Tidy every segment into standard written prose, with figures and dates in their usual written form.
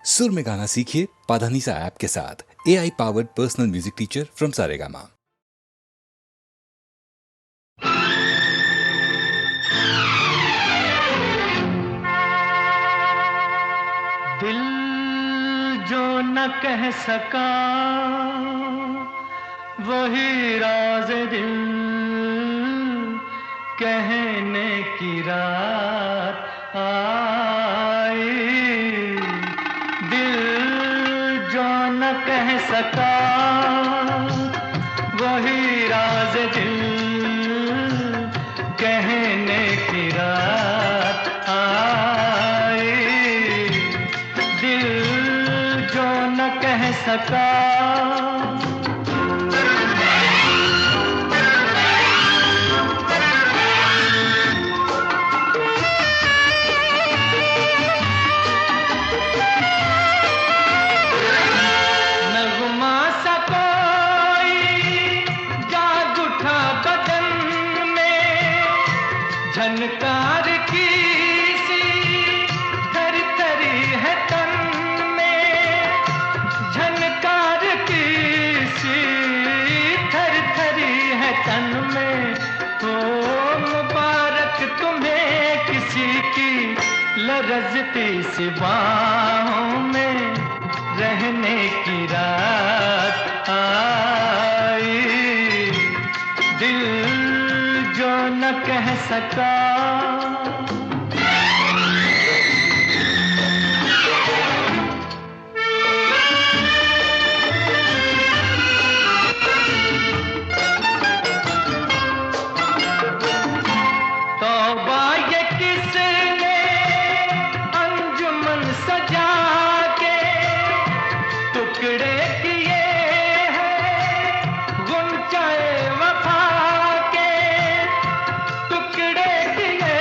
सुर में गाना सीखिए पाधानीसा ऐप के साथ। AI powered personal music teacher from Saregama. दिल जो न कह सका वही राज दिल कहने की रात आई। दिल जो न कह सका वही राज दिल कहने की रात आई। दिल जो न कह सका झनकार की सी थर थरी है तन में, झनकार की सी थर थरी है तन में। हो मुबारक तुम्हें किसी की लरजती सी बाहों में रहने की रात आई। दिल जो न कह सका तौबा ये किसने अंजुमन सजा के टुकड़े किए हैं गुंचाए वफा के, टुकड़े किए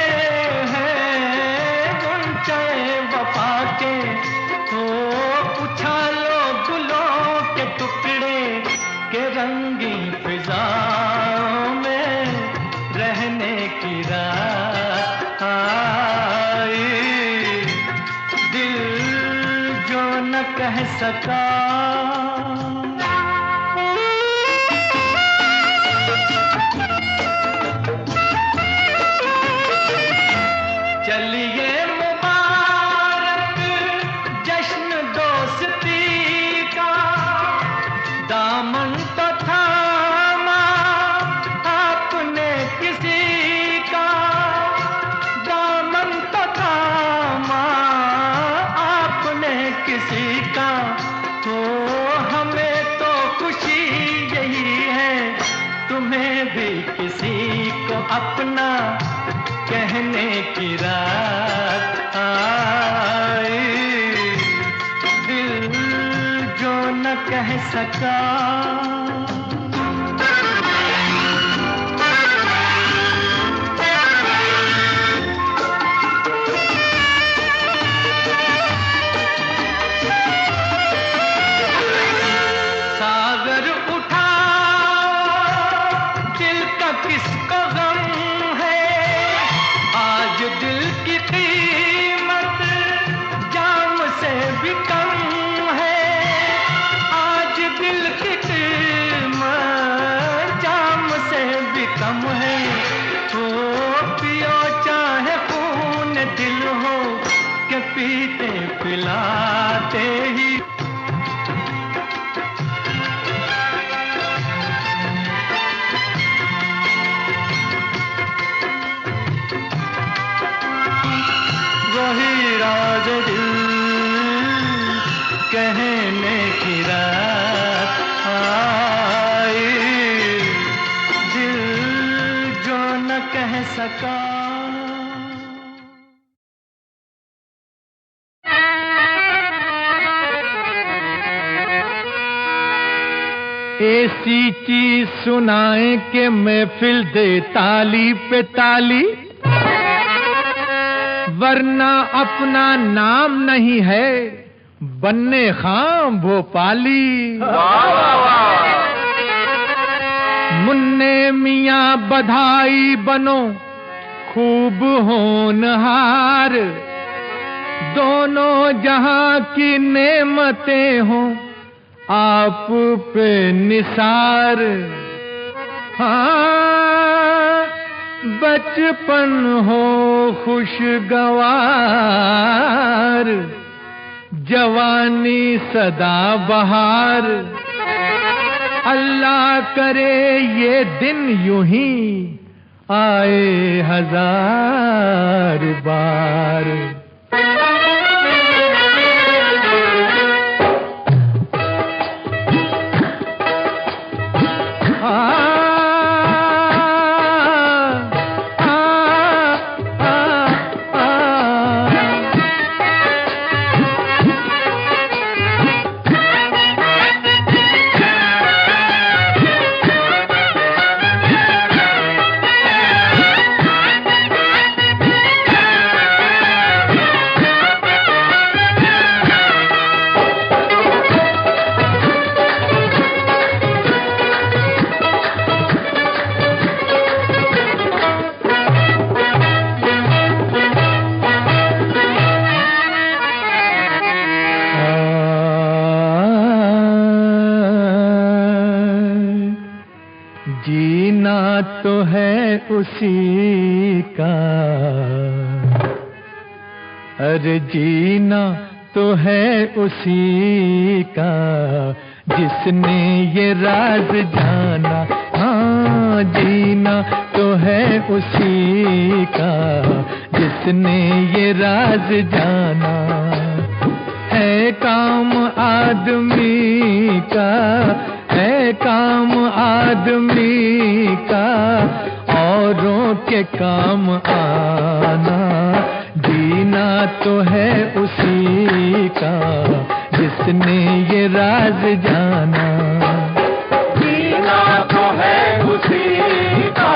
हैं गुंचाए वफा के। हो उछालो गुलों के टुकड़े के रंगी फिजाओं में रहने की रात आई। दिल जो न कह सका चलिए मुबारक जश्न दोस्ती का, दामन तो थामा आपने किसी का, दामन तो थामा आपने किसी का। तो हमें तो खुशी यही है तुम्हें भी किसी को अपना कहने की रात आई। दिल जो न कह सका सागर उठा दिल का किसको गम है, आज दिल की कीमत जाम से भी कम है। आज दिल की कीमत जाम से भी कम है। हो पियो चाहे खून दिल हो के पीते पिलाते ही वही राज दिल कहने की रात आई। दिल जो न कह सका ऐसी चीज सुनाए के महफिल दे ताली पे ताली, वरना अपना नाम नहीं है बन्ने खां भोपाली। मुन्ने मियां बधाई बनो खूब होनहार, दोनों जहां की नेमतें हों आप पे निसार। हाँ, बचपन हो खुशगवार, जवानी सदा बहार। अल्लाह करे ये दिन यूं ही आए 1000 बार। जीना तो है उसी का, अरे जीना तो है उसी का जिसने ये राज जाना। हाँ, जीना तो है उसी का जिसने ये राज जाना। है काम आदमी का, है काम आदमी का औरों के काम आना। जीना तो है उसी का जिसने ये राज जाना। जीना तो है उसी का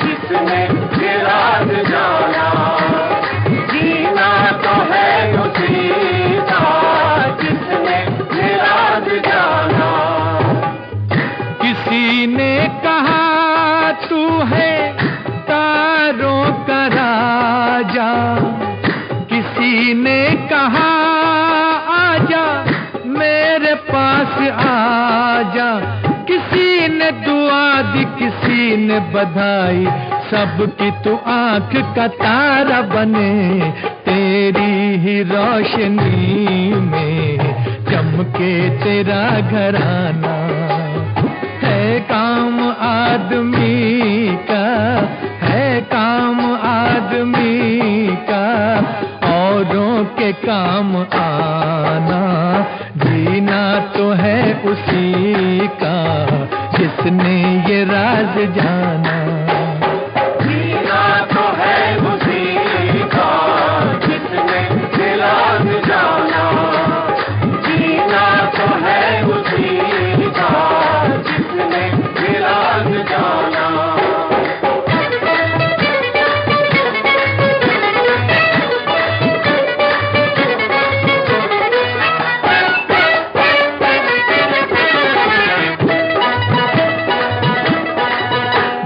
जिसने ये राज जाना। जीना तो है उसी का जिसने ये राज जाना। किसी ने कहा तू है तारों का राजा, किसी ने कहा आजा मेरे पास आजा। किसी ने दुआ दी, किसी ने बधाई, सबकी तू आंख का तारा बने। तेरी ही रोशनी में चमके तेरा घराना। है काम आदमी का, है काम आदमी का औरों के काम आना। जीना तो है उसी का जिसने ये राज जाना। जीना तो है उसी का जिसने ये राज जाना। जीना तो है उसी का जिसने ये राज जाना।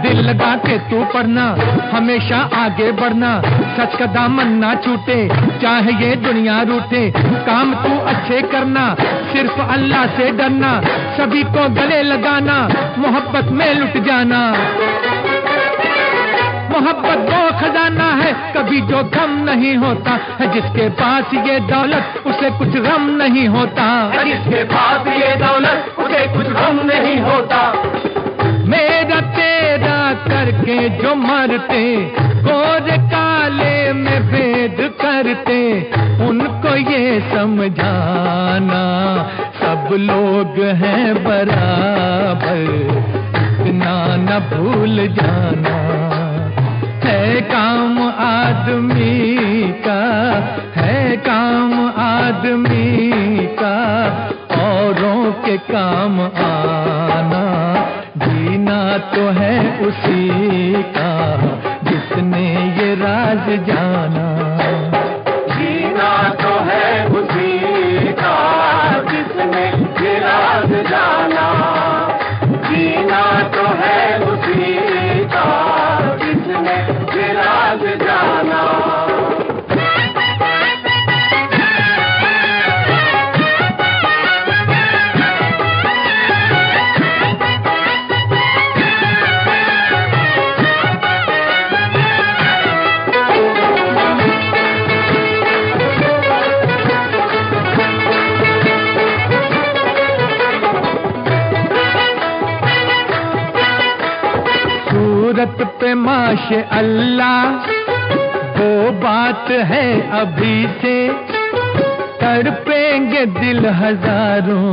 दिल लगा के तू पढ़ना, हमेशा आगे बढ़ना। सच का दामन ना छूटे, चाहे ये दुनिया रूठे। काम तू अच्छे करना, सिर्फ अल्लाह से डरना। सभी को गले लगाना, मोहब्बत में लुट जाना। मोहब्बत वो खजाना है कभी जो गम नहीं होता है। जिसके पास ये दौलत उसे कुछ गम नहीं होता। जिसके पास ये दौलत उसे कुछ गम नहीं होता। मेरा तेरा करके जो मरते, गोरे काले में भेद करते, उनको ये समझाना सब लोग हैं बराबर, इतना न भूल जाना। है काम आदमी का, है काम आदमी का औरों के काम आना। जीना तो है उसी का जिसने ये राज जाना। जीना तो है उसी का जिसने ये राज जाना। जीना तो है उसी का जिसने ये राज जाना। माशे अल्लाह वो बात है अभी से, तड़पेंगे दिल हजारों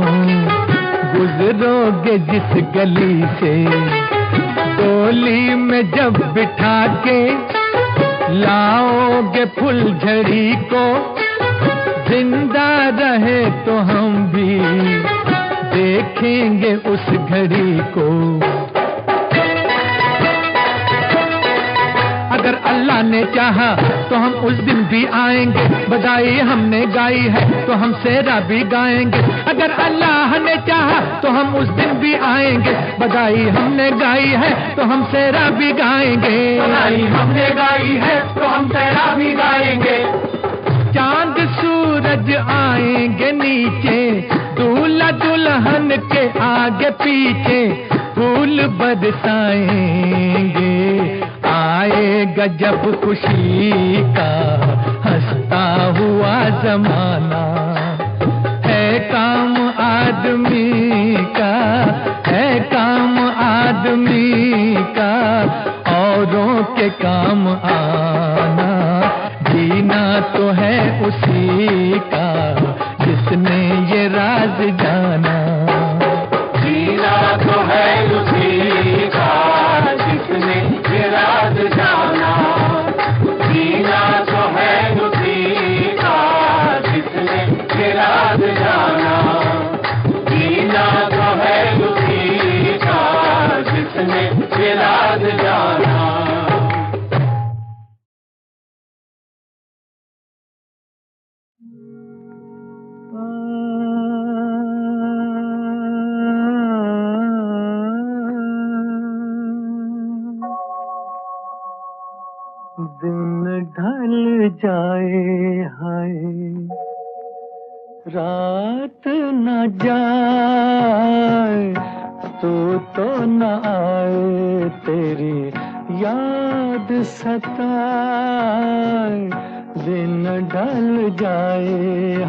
गुजरोगे जिस गली से। डोली में जब बिठा के लाओगे फुलझड़ी को, जिंदा रहे तो हम भी देखेंगे उस घड़ी को। अगर अल्लाह ने चाहा तो हम उस दिन भी आएंगे, बधाई हमने गाई है तो हम सेरा भी गाएंगे। अगर अल्लाह ने चाहा तो हम उस दिन भी आएंगे, बधाई हमने गाई है तो हम सेरा भी गाएंगे। बधाई हमने गाई है तो हम सेरा भी गाएंगे। चांद सूरज आएंगे नीचे, दूल्हा दुल्हन के आगे पीछे फूल बरसाएंगे। आएगा जब खुशी का हंसता हुआ जमाना, है काम आदमी का, है काम आदमी का औरों के काम आना। जीना तो है उसी का जिसने ये राज जाना। जीना तो है उसी का जिसने ये राज जाना। जीना तो है उसी का जिसने ये राज जाना। जीना तो है उसी का जिसने ये राज जाना। दिन ढल जाए हाय, रात न जाए, तो न आए तेरी याद सताए। दिन ढल जाए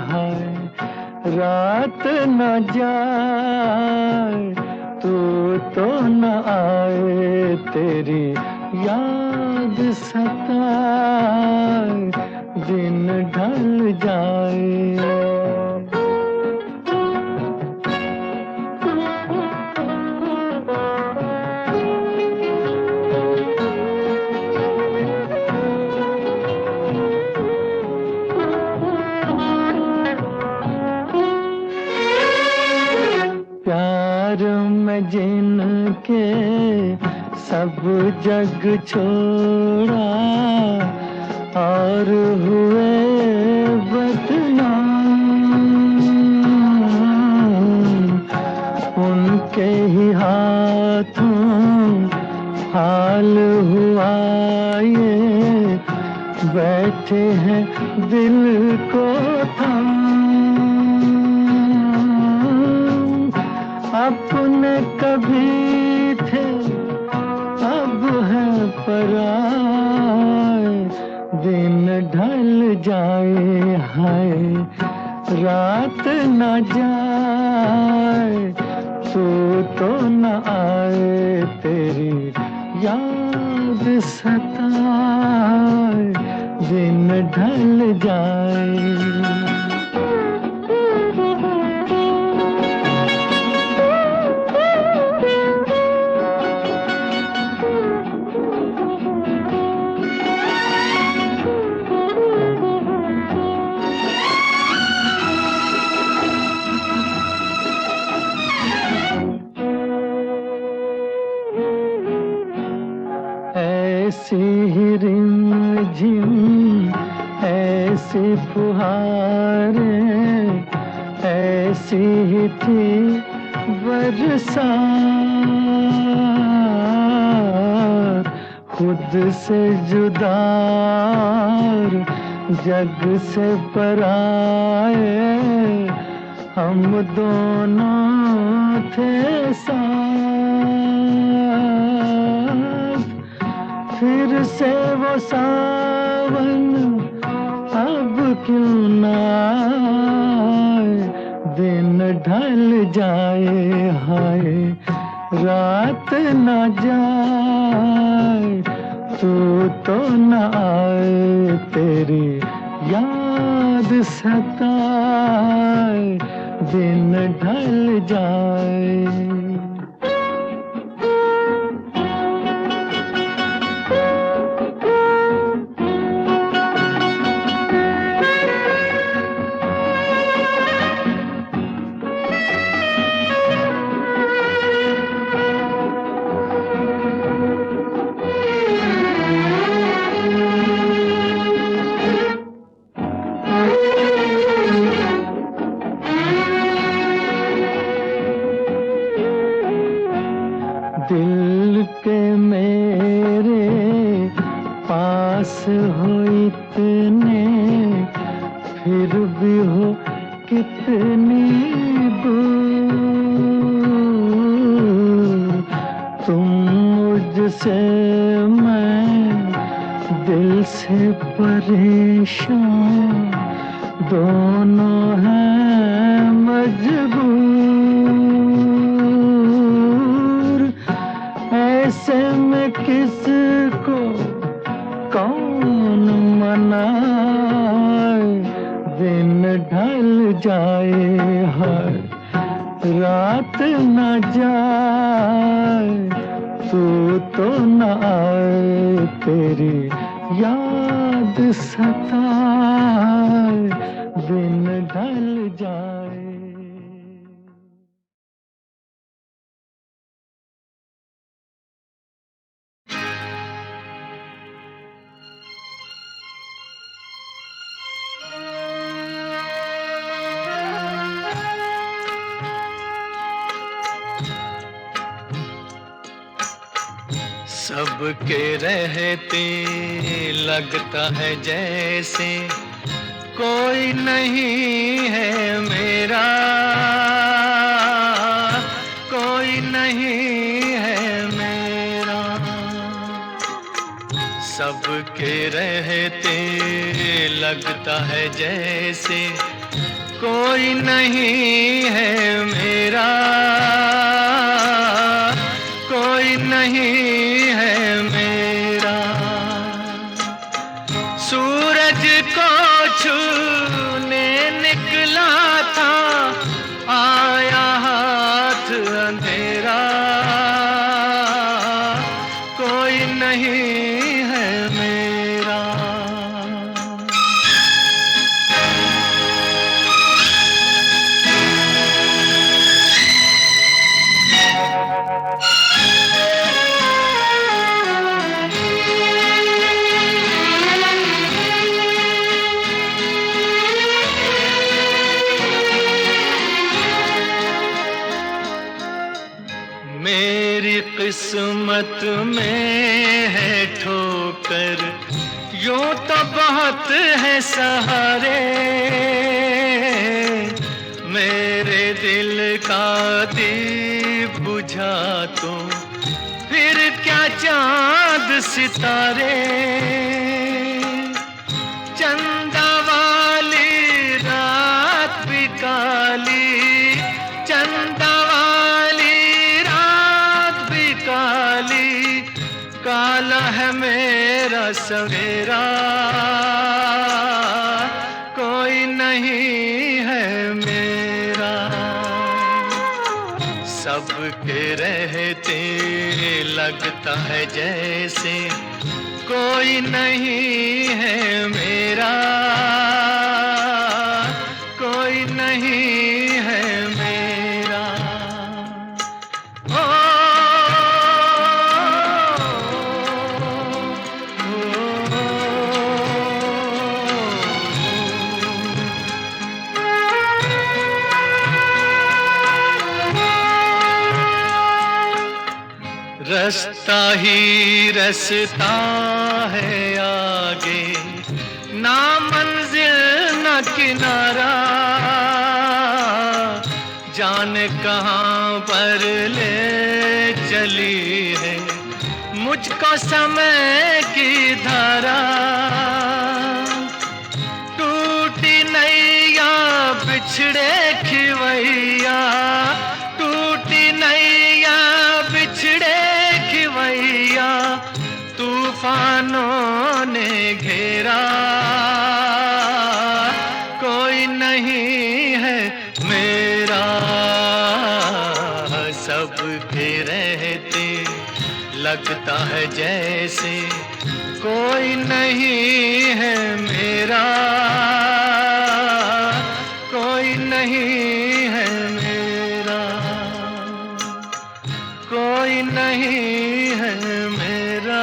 हाय, रात न जाए, तो न आए तेरी याद सताए। दिन ढल जाए। प्यार में जिनके सब जग छोड़ा और हुए बदनाम, उनके ही हाथों हाल हुआ ये, बैठे हैं दिल को थाम। अपने कभी थे अब है पराए। दिन ढल जाए हाय, रात न जाए, तो न आए तेरी याद सताए। दिन ढल जाए। ऐसी ही रिमझिम ऐसी फुहारें, ऐसी ही थी बरसात। खुद से जुदा जग से पराए, हम दोनों थे साथ। फिर से वो सावन अब क्यों न आए। दिन ढल जाए हाय, रात न जाए, तू तो न आए, तेरी याद सताए, दिन ढल जाए। दिल के मेरे पास हो इतने, फिर भी हो कितनी दूर। तुम मुझसे, मैं दिल से परेशान, दोनों हैं मजबूर। ऐसे में किसको कौन मनाए, दिन ढल जाए, हर रात न जाए, तू तो न आए, तेरी याद सताए, दिन ढल जाए। सबके रहते लगता है जैसे कोई नहीं है मेरा, कोई नहीं है मेरा। सबके रहते लगता है जैसे कोई नहीं है मेरा, कोई नहीं है मेरा। सूरज को छूने निकला था, आया हाथ अंधेरा, कोई नहीं है मेरा। मेरी किस्मत में है ठोकर, यूं तो बहुत है सहारे। मेरे दिल का दीप बुझा तो फिर क्या चांद सितारे। चंदा वाली रात भी काली, चंदा काला है मेरा सवेरा, कोई नहीं है मेरा। सबके रहते लगता है जैसे कोई नहीं है मेरा, कोई नहीं है मेरा। रास्ता ही रास्ता है आगे, ना मंजिल ना किनारा। जाने कहाँ पर ले चली है मुझको समय की धारा। टूटी नैया बिछड़े खिवैया, टूटी नैया बिछड़े खिवैया, तूफान लगता है जैसे कोई नहीं है मेरा, कोई नहीं है मेरा, कोई नहीं है मेरा,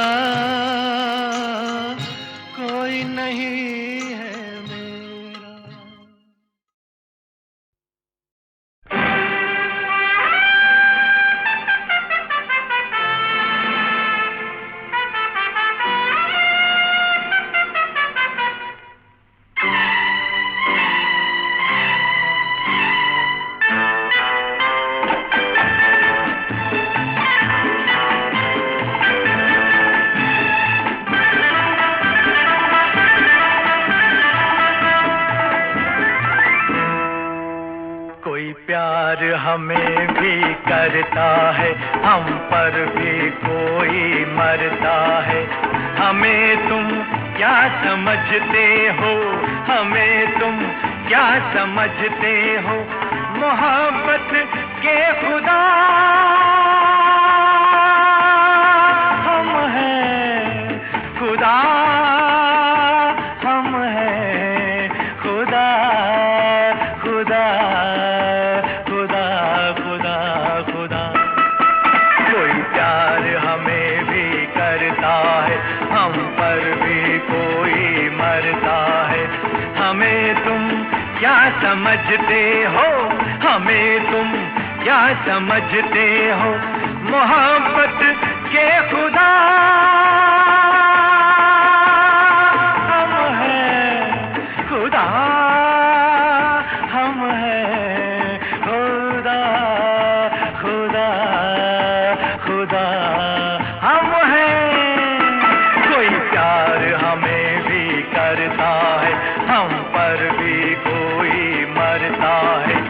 कोई नहीं है मेरा। प्यार हमें भी करता है, हम पर भी कोई मरता है। हमें तुम क्या समझते हो, हमें तुम क्या समझते हो, मोहब्बत के खुदा हम हैं, खुदा हम हैं, खुदा खुदा हम पर भी कोई मरता है। हमें तुम क्या समझते हो, हमें तुम क्या समझते हो, मोहब्बत के खुदा हम हैं, खुदा हम हैं, खुदा खुदा खुदा हम हैं। हमें भी करता है, हम पर भी कोई मरता है।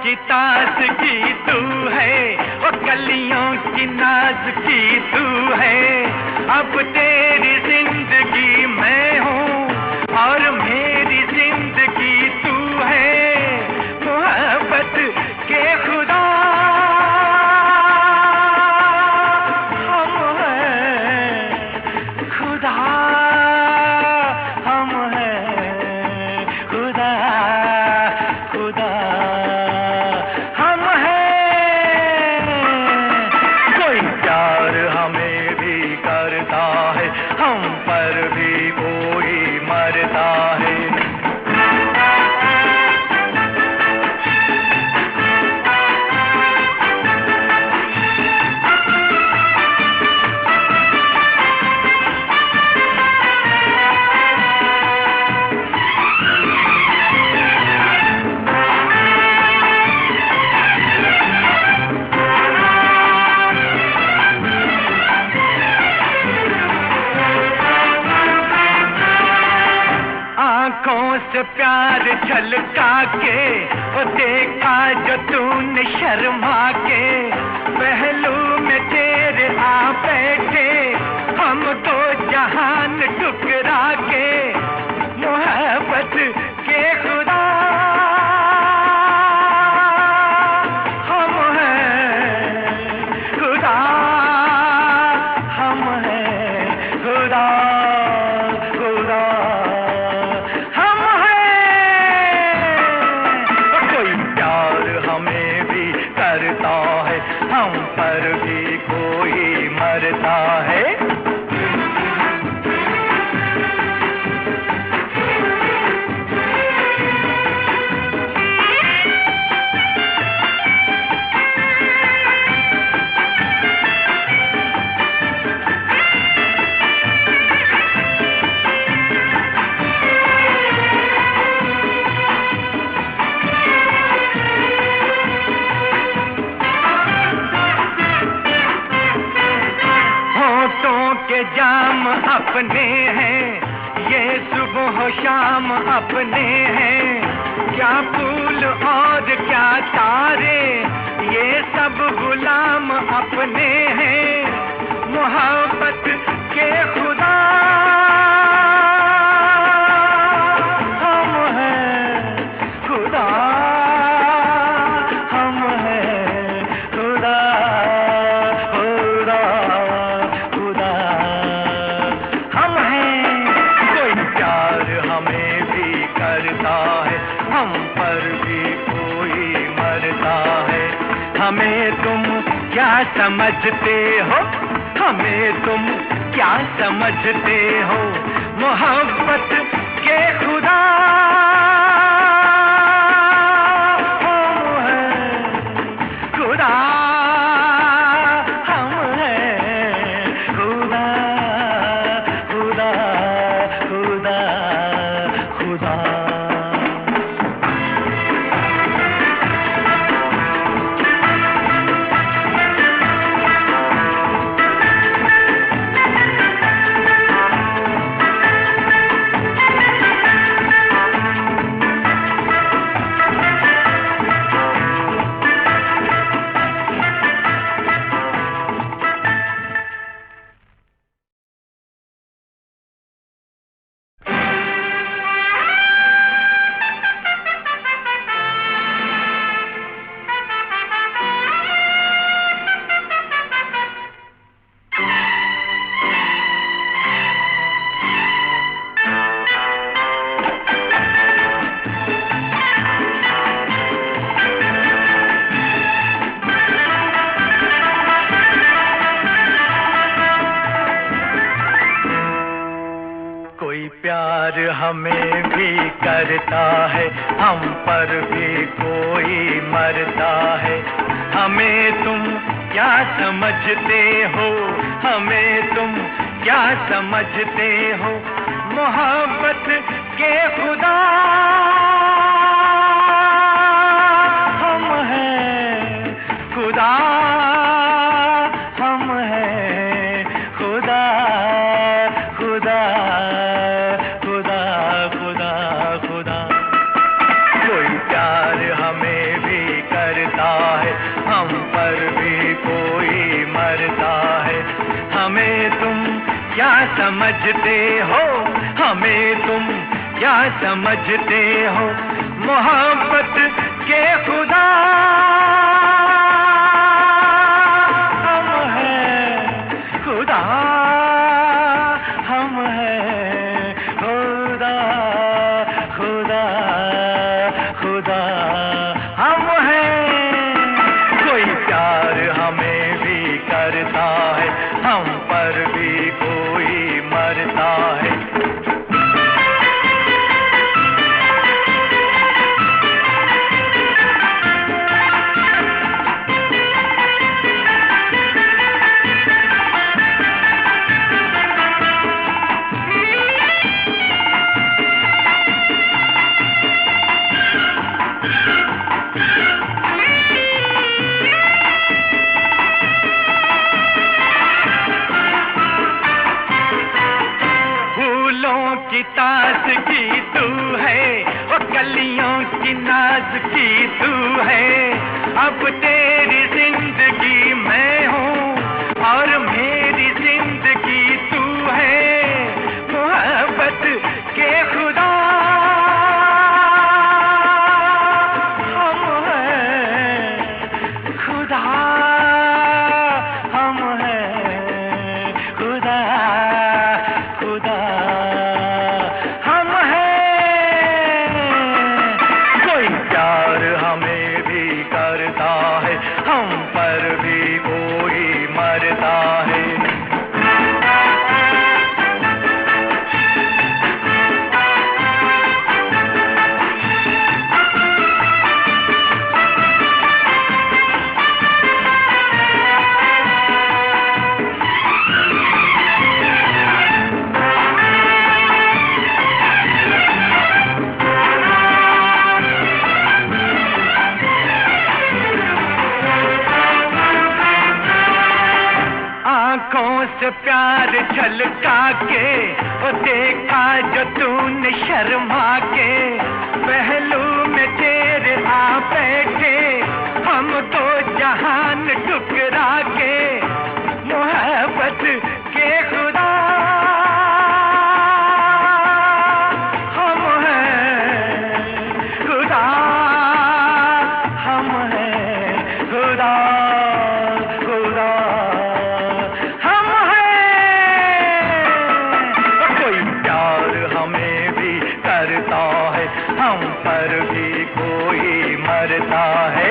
की ताज़गी तू है, वो कलियों की नाज़गी तू है। अब तेरी जिंदगी मैं हूँ और मेरी जिंदगी तू है, मोहब्बत के खुदा हम हैं, खुदा हम हैं, खुदा खुदा हम पर भी कोई मरता है। आँखों से प्यार झलका के वो देखा जो तूने शर्मा के, पहलू में तेरे आ बैठे हम तो जहान ठुकरा के, मोहब्बत के खुदा हम हैं, खुदा हम हैं, खुदा खुदा करता है, हम पर भी कोई मरता है। जाम अपने हैं, ये सुबह शाम अपने हैं। क्या फूल और क्या तारे, ये सब गुलाम अपने हैं। मोहब्बत के खुदा हम हैं, खुदा हम हैं, खुदा खुदा खुदा हम हैं। कोई प्यार हमें भी करता है, हम पर भी कोई मरता है। हमें तुम क्या समझते हो, हमें तुम क्या समझते हो। मोहब्बत के खुदा हम हैं, खुदा हम हैं, खुदा खुदा खुदा खुदा। प्यार हमें भी करता है, हम पर भी कोई मरता है। हमें तुम क्या समझते हो, हमें तुम क्या समझते हो। मोहब्बत के खुदा हम हैं, खुदा हम हैं, खुदा खुदा खुदा खुदा खुदा। कोई प्यार हमें भी करता है, हम पर भी कोई मरता है। हमें तुम क्या समझते हो, हमें तुम क्या समझते हो। मोहब्बत के खुदा हम हैं, खुदा हम हैं, खुदा खुदा खुदा हम हैं। कोई प्यार हमें भी करता है, हम पर भी कोई मरता है। की ताज की तू है, वो कलियों की नाज की तू है। अब तेरी जिंदगी मैं हूँ और मेरी जिंदगी तू है। मोहब्बत के खुदा हम हैं, खुदा हम हैं, खुदा खुदा हम हैं। कोई प्यार हमें भी करता है, से प्यार झलका के वो देखा जो तूने शर्मा के, पहलू में तेरे आ बैठे हम तो जहान ठुकरा के, मोहब्बत के खुदा हम हैं, खुदा हम हैं, खुदा खुदा हम हैं। कोई प्यार हमें भी करता है, हम पर भी कोई मरता है।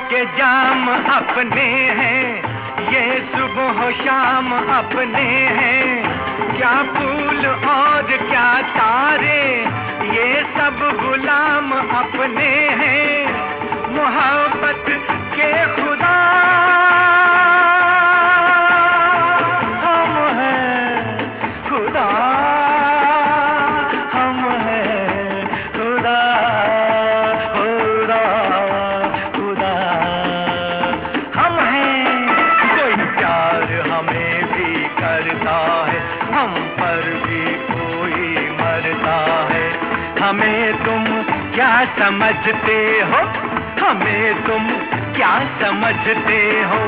के जाम अपने हैं, ये सुबह शाम अपने हैं, क्या फूल और क्या तारे ये सब गुलाम अपने हैं, मोहब्बत के खुदा हम हैं, खुदा हम हैं, खुदा खुदा खुदा हम हैं। कोई प्यार हमें भी करता है, हम पर भी कोई मरता है। हमें तुम क्या समझते हो, हमें तुम क्या समझते हो,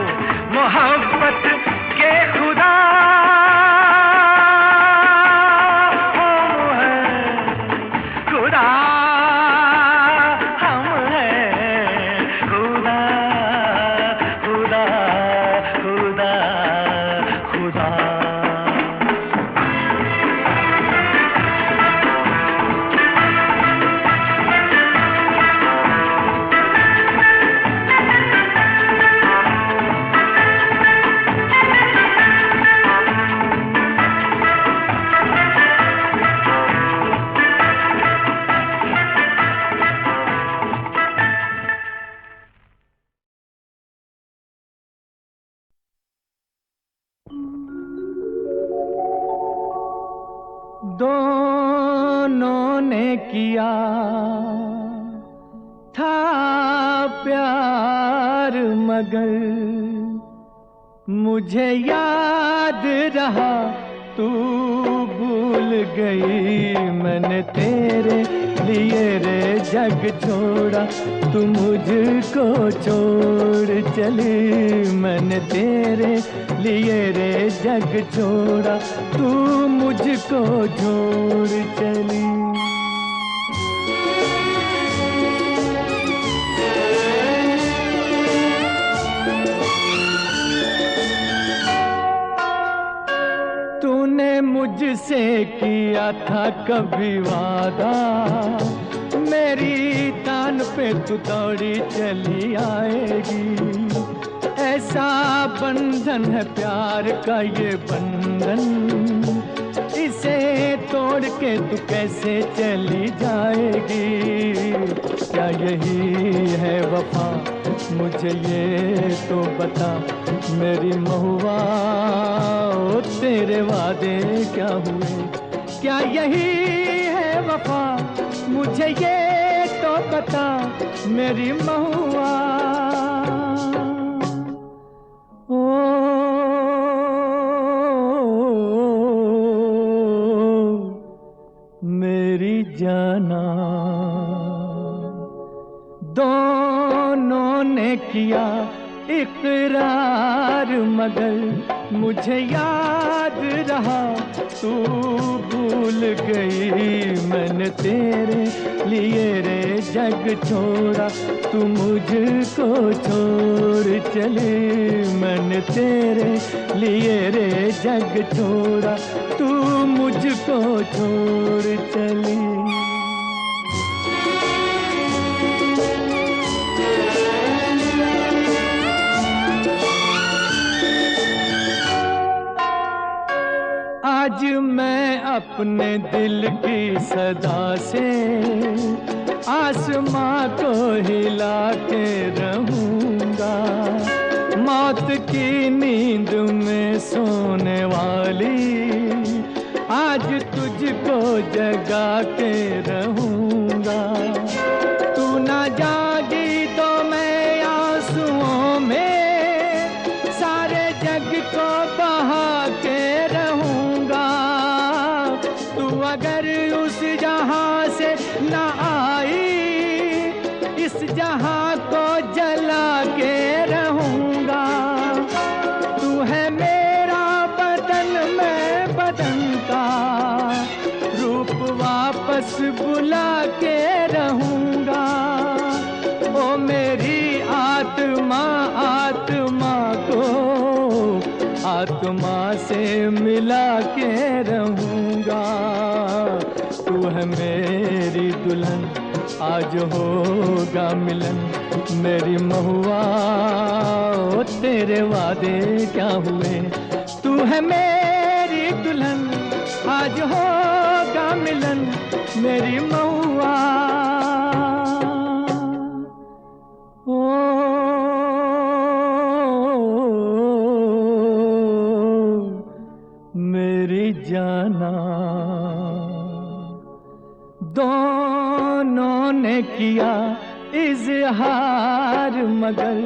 मोहब्बत के खुदा हम हैं, खुदा हम हैं, खुदा खुदा खुदा खुदा। दोनों ने किया था प्यार मगर मुझे याद रहा तू भूल गई, मैंने तेरे लिए रे जग छोड़ा तू मुझको छोड़ चली, मैंने तेरे लिए रे जग छोड़ा तू मुझको छोड़ चली। तूने मुझसे किया था कभी वादा, मेरी तान पे तू दौड़ी चली आएगी, ऐसा बंधन है प्यार का ये बंधन, इसे तोड़ के तू कैसे चली जाएगी, क्या यही है वफा मुझे ये तो बता, मेरी महुआ ओ तेरे वादे क्या हुए, क्या यही है वफा मुझे ये तो बता, मेरी महुआ ओ मेरी जाना। दोनों ने किया इकरार मगर मुझे याद रहा तू भूल गई, मैंने तेरे लिए रे जग छोड़ा तू मुझको छोड़ चली, मैंने तेरे लिए रे जग छोड़ा तू मुझको छोड़ चली। अपने दिल की सदा से आसमां को हिला के रहूंगा। मौत की नींद में सोने वाली आज तुझको जगा के रहूंगा। तू ना जागी तो मैं आंसुओं में सारे जग को बहा के रहूंगा। तू अगर उस जहां से ना आई इस जहां को जला के रहूंगा। तू है मेरा बदन मैं बदन का रूप वापस बुला के रहूंगा। ओ मेरी आत्मा आत्मा को आत्मा से मिला के रहूंगा। तू है मेरी दुल्हन आज होगा मिलन मेरी महुआ। ओ तेरे वादे क्या हुए? तू है मेरी दुल्हन आज होगा मिलन मेरी महुआ। ओ मेरी जाना। दोनों ने किया इज़हार मगर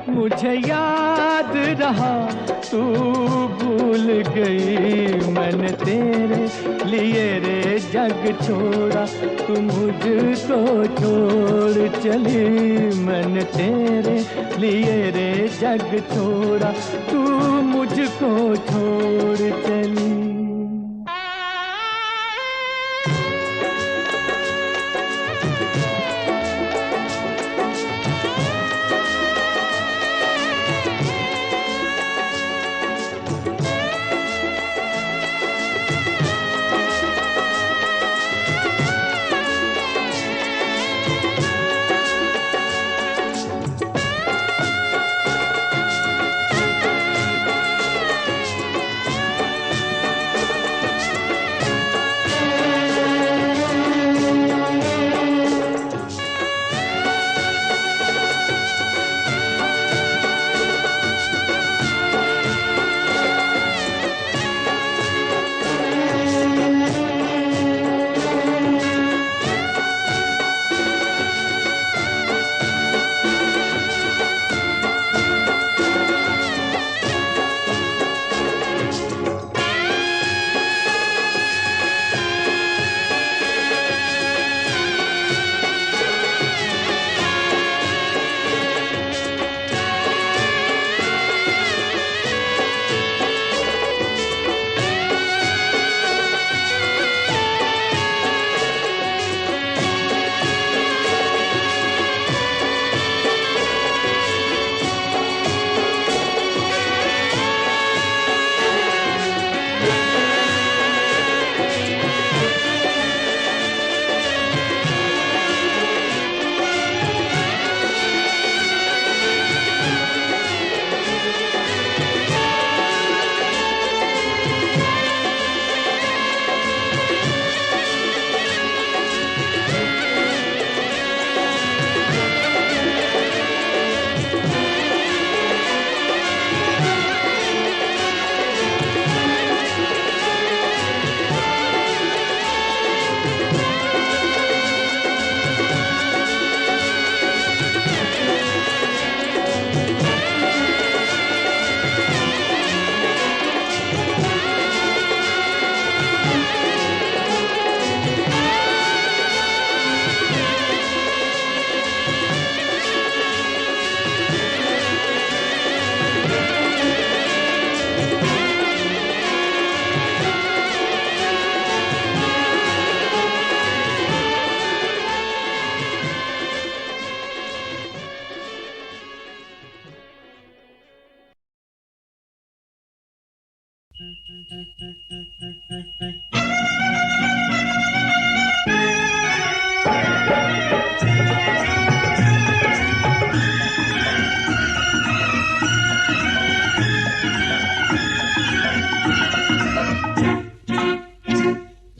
मुझे याद रहा तू भूल गई। मैंने तेरे लिए रे जग छोड़ा तू मुझको छोड़ चली। मैंने तेरे लिए रे जग छोड़ा तू मुझको छोड़ चली।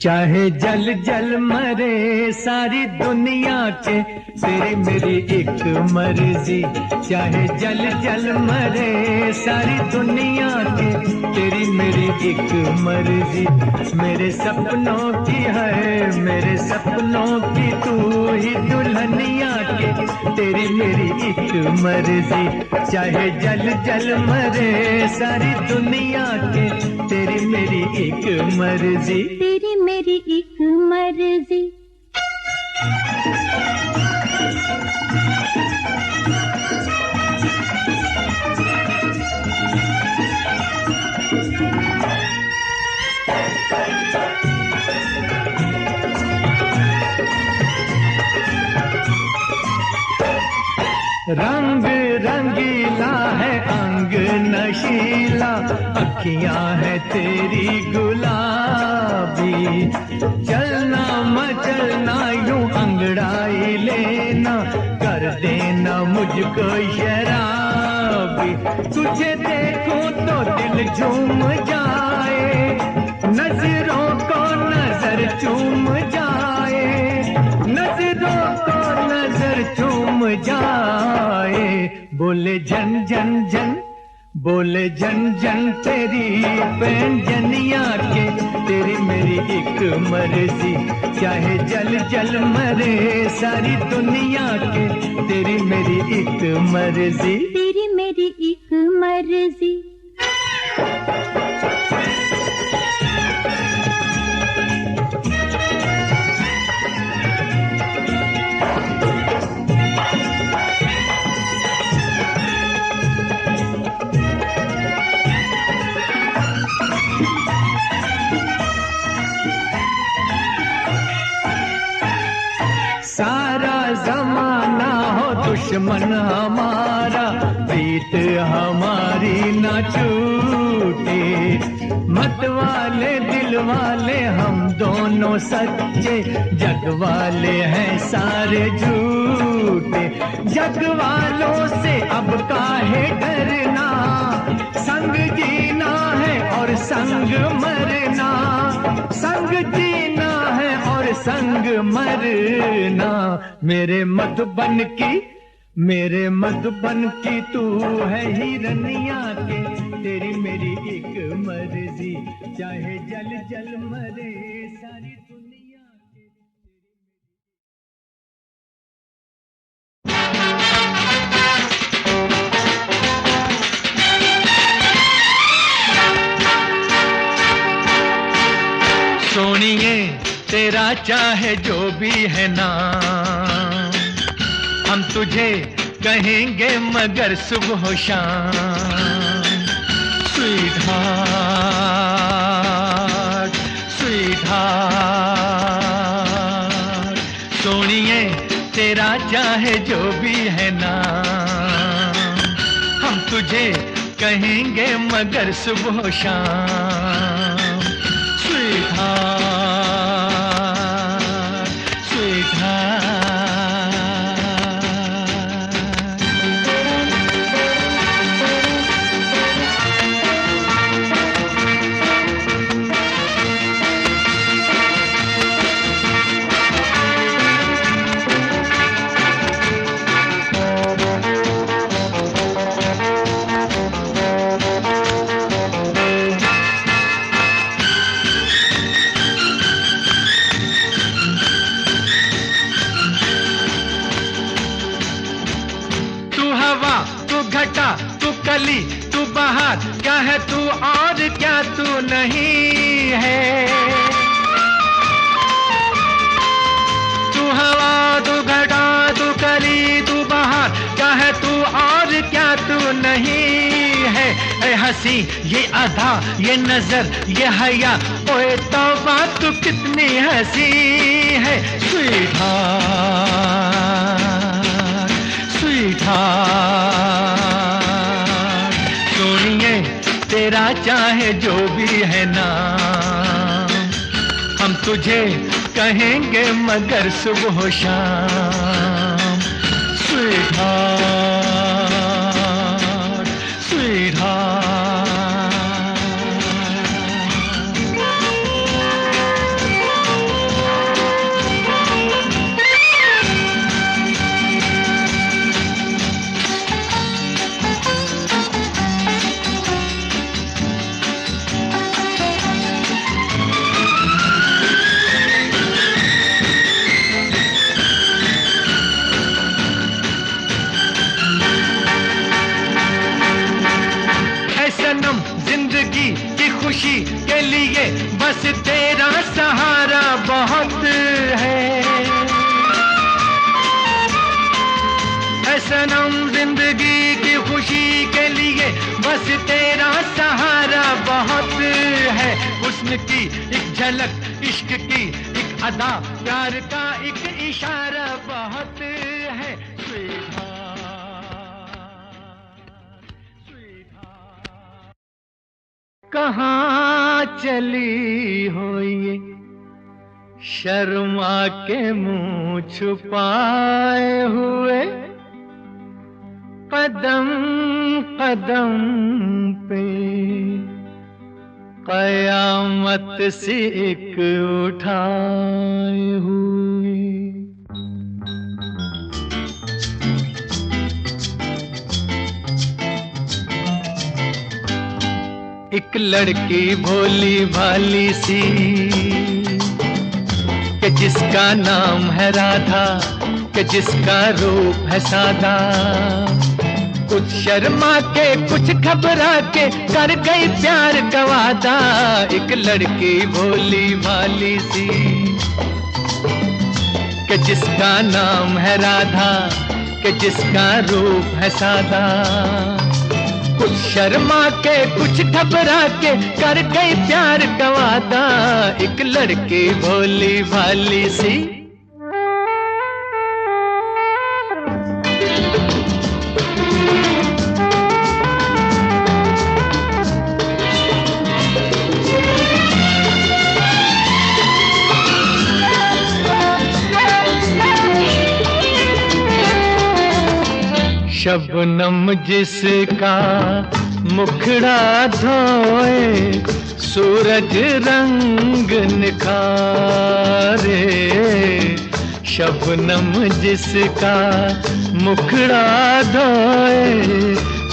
चाहे जल जल मरे सारी दुनिया के, तेरी मेरी एक मर्जी। चाहे जल जल मरे सारी दुनिया के, तेरी मेरी एक मर्जी। मेरे सपनों की है, मेरे सपनों की तू ही दुल्हनिया के, तेरी मेरी एक मर्जी। चाहे जल जल मरे सारी दुनिया के, तेरी मेरी एक मर्जी। तेरी मेरी एक मर्जी। रंग रंगीला है अंग नशीला, अखियां है तेरी गुलाबी। चलना मचलना यूं अंगड़ाई लेना, कर देना मुझको शराबी। तुझे देखूं तो दिल झूम जाए, नजरों को नजर चूम जाए, नजरों को नजर चूम जाए। बोले जन जन जन, बोले जन जन तेरी पैंजनिया के, तेरी मेरी एक मर्जी। चाहे जल जल मरे सारी दुनिया के, तेरी मेरी एक मर्जी। तेरी मेरी एक मर्जी। सारा जमाना हो दुश्मन हमारा, प्रीत हमारी न छूटे। मत वाले दिल वाले हम दोनों सच्चे, जग वाले हैं सारे झूठे। जग वालों से अब काहे डरना, संग जीना है और संग मरना, संग जीना है और संग मरना। मेरे मधुबन की, मेरे मधुबन की तू है हिरनिया के, तेरी मेरी एक मर्जी। चाहे जल जल मरे सारी दुनिया के। सोनिए तेरा चाहे जो भी है नाम, हम तुझे कहेंगे मगर सुबह शाम। Sweet heart, sweet heart. सोनिए तेरा चाहे जो भी है नाम, हम तुझे कहेंगे मगर सुबह शाम। Sweet heart, sweet heart. तू कली, तू बहार, क्या है तू और क्या तू नहीं है। तू हवा, तू घटा, तू कली, तू बहार, क्या है तू और क्या तू नहीं है। ए हंसी ये अदा, ये नजर, ये हया, ओए तौबा तू कितनी हंसी है। Sweet heart, sweet heart. सोनिए तेरा चाहे जो भी है नाम, हम तुझे कहेंगे मगर सुबह शाम। Sweet heart, sweet heart. जिंदगी की खुशी के लिए बस तेरा सहारा बहुत है। हुस्न की एक झलक, इश्क की एक अदा, प्यार का एक इशारा बहुत है। कहाँ चली हो ये शर्मा के मुंह छुपाए हुए, कदम कदम पे कयामत से एक उठाए हुए। एक लड़की भोली भाली सी कि जिसका नाम है राधा, कि जिसका रूप है सादा, कुछ शर्मा के कुछ घबरा के कर गई प्यार का वादा। एक लड़की भोली भाली सी कि जिसका नाम है राधा, कि जिसका रूप है सादा, कुछ शर्मा के कुछ घबरा के कर गई प्यार का वादा। एक लड़की भोली भाली सी। शबनम जिसका मुखड़ा धोए, सूरज रंग निखारे। शबनम जिसका मुखड़ा धोए,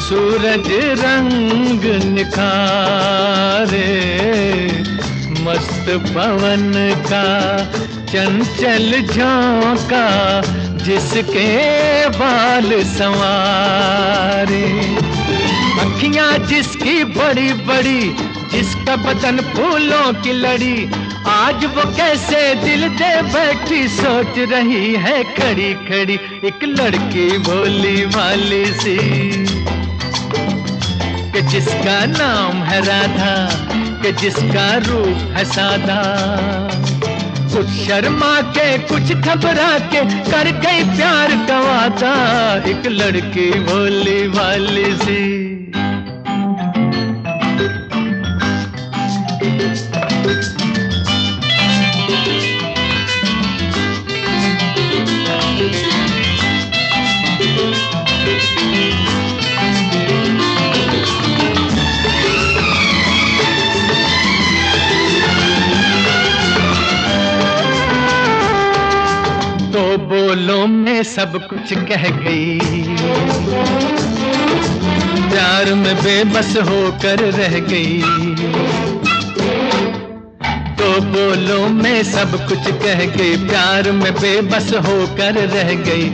सूरज रंग निखारे। मस्त पवन का चंचल झोंका जिसके बाल संवारे। अखियां जिसकी बड़ी बड़ी, जिसका बदन फूलों की लड़ी, आज वो कैसे दिल दे बैठी सोच रही है खड़ी खड़ी। एक लड़की भोली भाली सी कि जिसका नाम है राधा, कि जिसका रूप है सादा, कुछ शर्मा के कुछ घबरा के कर गई प्यार का वादा। एक लड़की भोली भाली सी। बोलों में सब कुछ कह गई, प्यार में बेबस होकर रह गई। तो बोलों में सब कुछ कह गई, प्यार में बेबस होकर रह गई।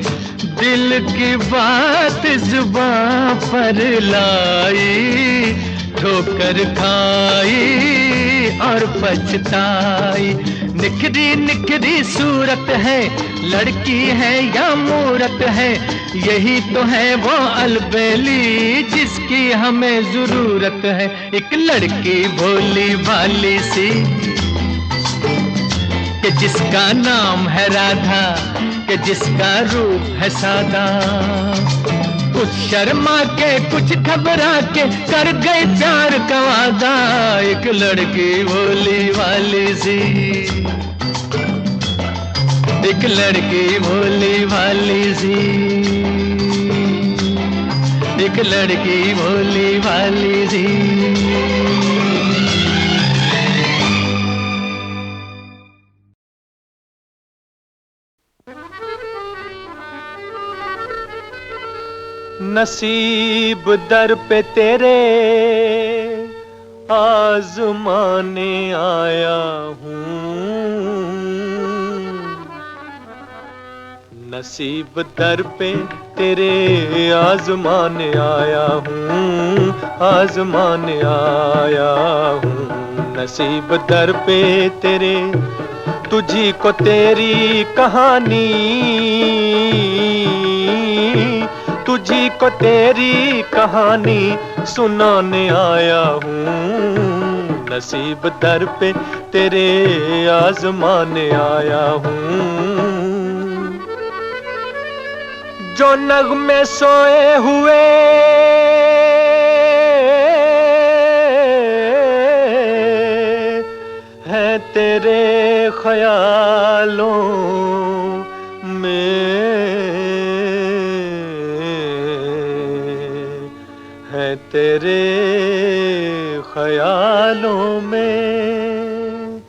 दिल की बात जुबां पर लाई, ठोकर खाई और पछताई। निखरी निखरी सूरत है, लड़की है या मूरत है, यही तो है वो अलबेली जिसकी हमें जरूरत है। एक लड़की भोली भाली सी कि जिसका नाम है राधा, कि जिसका रूप है सादा, कुछ शर्मा के कुछ घबरा के कर गई प्यार का वादा। एक लड़की भोली भाली सी, एक लड़की भोली भाली सी, एक लड़की भोली भाली सी। नसीब दर पे तेरे आज़माने आया हूँ, नसीब दर पे तेरे आज़माने आया हूँ, आज़माने आया हूँ। नसीब दर पे तेरे, तुझी को तेरी कहानी, तुझी को तेरी कहानी सुनाने आया हूँ। नसीब दर पे तेरे आजमाने आया हूँ। जो नगमे सोए हुए हैं तेरे ख्यालों में, है तेरे ख्यालों में।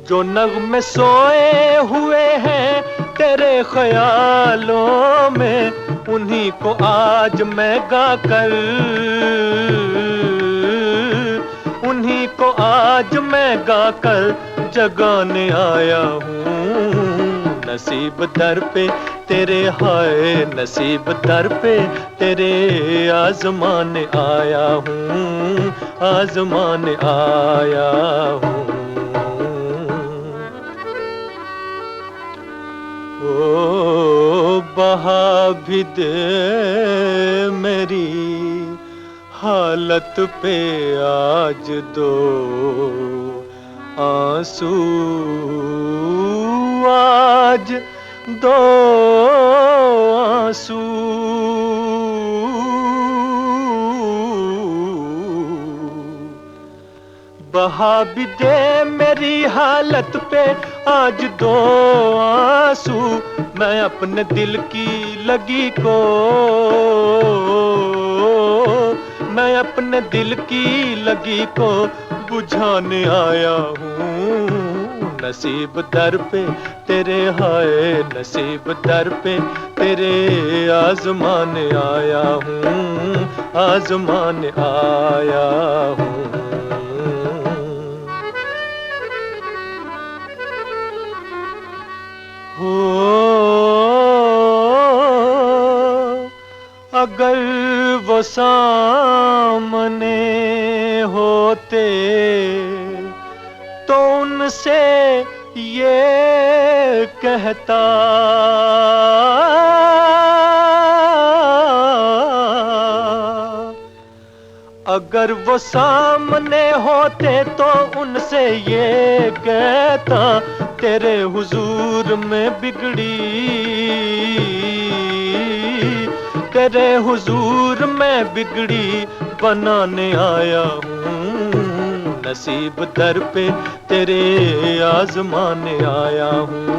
जो नगमे सोए हुए हैं तेरे ख्यालों में, उन्हीं को आज मैं गाकर, उन्हीं को आज मैं गाकर जगाने आया हूँ। नसीब दर पे तेरे हाय, नसीब दर पे तेरे आजमाने आया हूँ, आजमाने आया हूँ। ओ बहा भी दे मेरी हालत पे आज दो आंसू, आज दो आंसू। बहा भी दे मेरी हालत पे आज दो आंसू। मैं अपने दिल की लगी को, मैं अपने दिल की लगी को बुझाने आया हूँ। नसीब दर पे तेरे हाय, नसीब दर पे तेरे आजमाने आया हूँ, आजमाने आया हूँ। हो अगर वो सामने होते तो उनसे ये कहता, अगर वो सामने होते तो उनसे ये कहता, तेरे हुजूर में बिगड़ी, तेरे हुजूर में बिगड़ी बनाने आया हूँ। नसीब दर पे तेरे आजमाने आया हूँ,